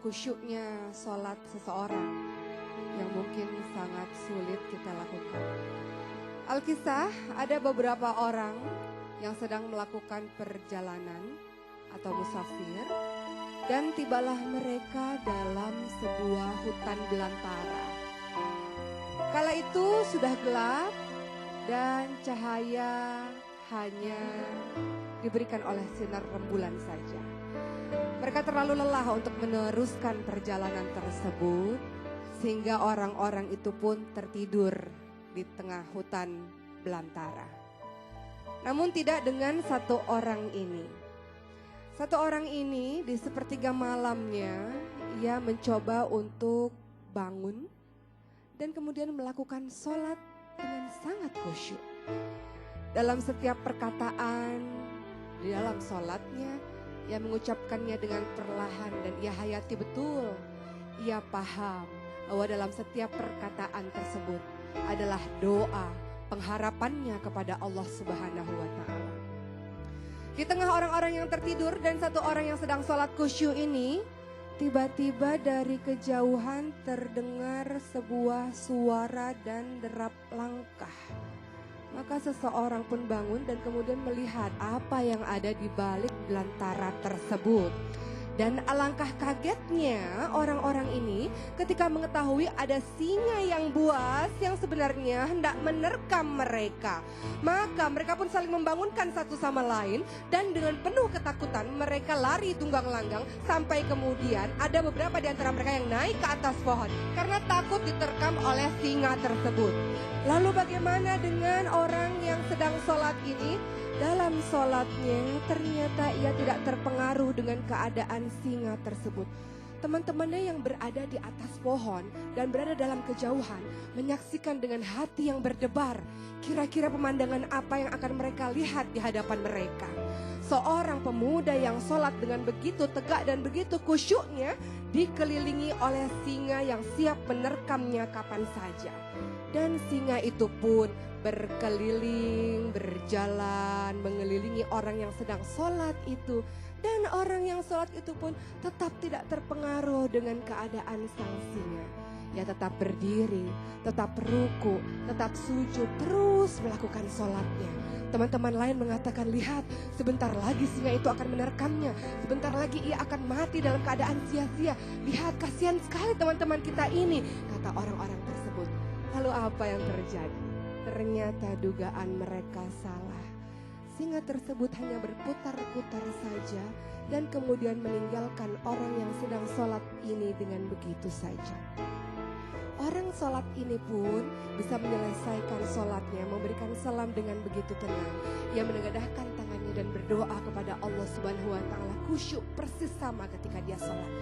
khusyuknya sholat seseorang yang mungkin sangat sulit kita lakukan. Alkisah, ada beberapa orang yang sedang melakukan perjalanan atau musafir, dan tibalah mereka dalam sebuah hutan belantara. Kala itu sudah gelap dan cahaya hanya diberikan oleh sinar rembulan saja. Mereka terlalu lelah untuk meneruskan perjalanan tersebut, sehingga orang-orang itu pun tertidur di tengah hutan belantara. Namun tidak dengan satu orang ini. Satu orang ini di sepertiga malamnya, ia mencoba untuk bangun dan kemudian melakukan sholat dengan sangat khusyuk. Dalam setiap perkataan, di dalam sholatnya, ia mengucapkannya dengan perlahan dan ia hayati betul. Ia paham bahwa dalam setiap perkataan tersebut adalah doa pengharapannya kepada Allah Subhanahu wa Ta'ala. Di tengah orang-orang yang tertidur dan satu orang yang sedang sholat khusyuk ini, tiba-tiba dari kejauhan terdengar sebuah suara dan derap langkah. Maka seseorang pun bangun dan kemudian melihat apa yang ada di balik belantara tersebut. Dan alangkah kagetnya orang-orang ini ketika mengetahui ada singa yang buas yang sebenarnya hendak menerkam mereka. Maka mereka pun saling membangunkan satu sama lain dan dengan penuh ketakutan mereka lari tunggang langgang sampai kemudian ada beberapa di antara mereka yang naik ke atas pohon karena takut diterkam oleh singa tersebut. Lalu bagaimana dengan orang yang sedang sholat ini? Dalam sholatnya ternyata ia tidak terpengaruh dengan keadaan singa tersebut. Teman-temannya yang berada di atas pohon dan berada dalam kejauhan menyaksikan dengan hati yang berdebar. Kira-kira pemandangan apa yang akan mereka lihat di hadapan mereka. Seorang pemuda yang sholat dengan begitu tegak dan begitu khusyuknya dikelilingi oleh singa yang siap menerkamnya kapan saja. Dan singa itu pun berkeliling, berjalan, mengelilingi orang yang sedang sholat itu. Dan orang yang sholat itu pun tetap tidak terpengaruh dengan keadaan sang singa. Ia tetap berdiri, tetap ruku, tetap sujud, terus melakukan sholatnya. Teman-teman lain mengatakan, lihat sebentar lagi singa itu akan menerkamnya. Sebentar lagi ia akan mati dalam keadaan sia-sia. Lihat kasihan sekali teman-teman kita ini, kata orang-orang tersebut. Lalu apa yang terjadi? Ternyata dugaan mereka salah. Singa tersebut hanya berputar-putar saja dan kemudian meninggalkan orang yang sedang sholat ini dengan begitu saja. Orang sholat ini pun bisa menyelesaikan sholatnya, memberikan salam dengan begitu tenang. Ia menengadahkan tangannya dan berdoa kepada Allah Subhanahu wa Ta'ala, khusyuk persis sama ketika dia sholat.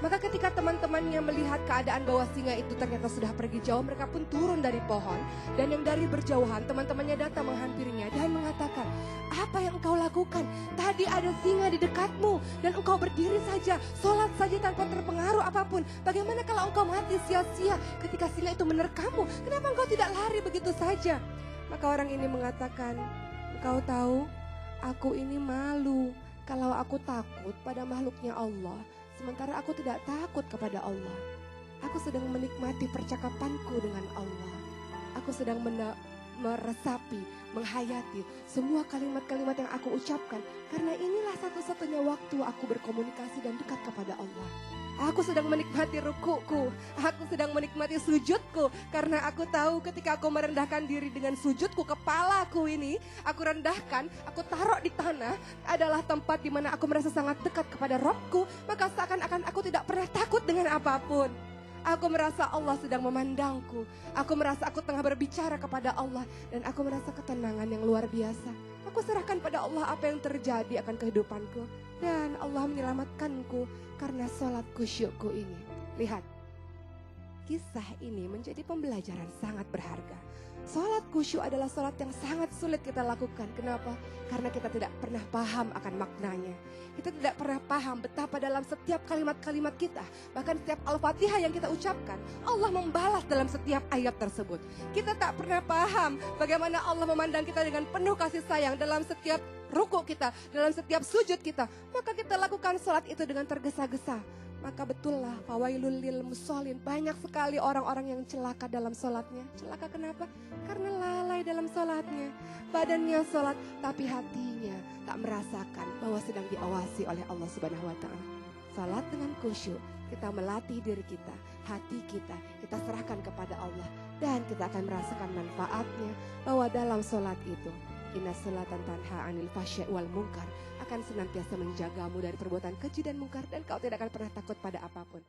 Maka ketika teman-temannya melihat keadaan bahwa singa itu ternyata sudah pergi jauh, mereka pun turun dari pohon. Dan yang dari berjauhan, teman-temannya datang menghampirinya dan mengatakan, apa yang engkau lakukan? Tadi ada singa di dekatmu dan engkau berdiri saja, sholat saja tanpa terpengaruh apapun. Bagaimana kalau engkau mati sia-sia ketika singa itu menerkammu? Kenapa engkau tidak lari begitu saja? Maka orang ini mengatakan, engkau tahu, aku ini malu kalau aku takut pada makhluknya Allah. Sementara aku tidak takut kepada Allah. Aku sedang menikmati percakapanku dengan Allah. Aku sedang meresapi, menghayati semua kalimat-kalimat yang aku ucapkan. Karena inilah satu-satunya waktu aku berkomunikasi dan dekat kepada Allah. Aku sedang menikmati rukuku, aku sedang menikmati sujudku. Karena aku tahu ketika aku merendahkan diri dengan sujudku, kepalaku ini aku rendahkan, aku taruh di tanah, adalah tempat di mana aku merasa sangat dekat kepada Robku. Maka seakan-akan aku tidak pernah takut dengan apapun. Aku merasa Allah sedang memandangku. Aku merasa aku tengah berbicara kepada Allah. Dan aku merasa ketenangan yang luar biasa. Aku serahkan pada Allah apa yang terjadi akan kehidupanku. Dan Allah menyelamatkanku karena sholat khusyukku ini. Lihat, kisah ini menjadi pembelajaran sangat berharga. Sholat khusyuk adalah sholat yang sangat sulit kita lakukan. Kenapa? Karena kita tidak pernah paham akan maknanya. Kita tidak pernah paham betapa dalam setiap kalimat-kalimat kita, bahkan setiap Al-Fatihah yang kita ucapkan, Allah membalas dalam setiap ayat tersebut. Kita tak pernah paham bagaimana Allah memandang kita dengan penuh kasih sayang dalam setiap ruku kita, dalam setiap sujud kita. Maka kita lakukan sholat itu dengan tergesa-gesa. maka betullah fawailul lil musholin, banyak sekali orang-orang yang celaka dalam sholatnya. Celaka kenapa? Karena lalai dalam sholatnya. Badannya sholat tapi hatinya tak merasakan bahwa sedang diawasi oleh Allah Subhanahu wa Ta'ala. Sholat dengan khusyuk, kita melatih diri kita, hati kita serahkan kepada Allah, dan kita akan merasakan manfaatnya bahwa dalam sholat itu inna sholatan tanha anil fahsya'i wal munkar, akan senantiasa menjagamu dari perbuatan keji dan mungkar, dan kau tidak akan pernah takut pada apapun.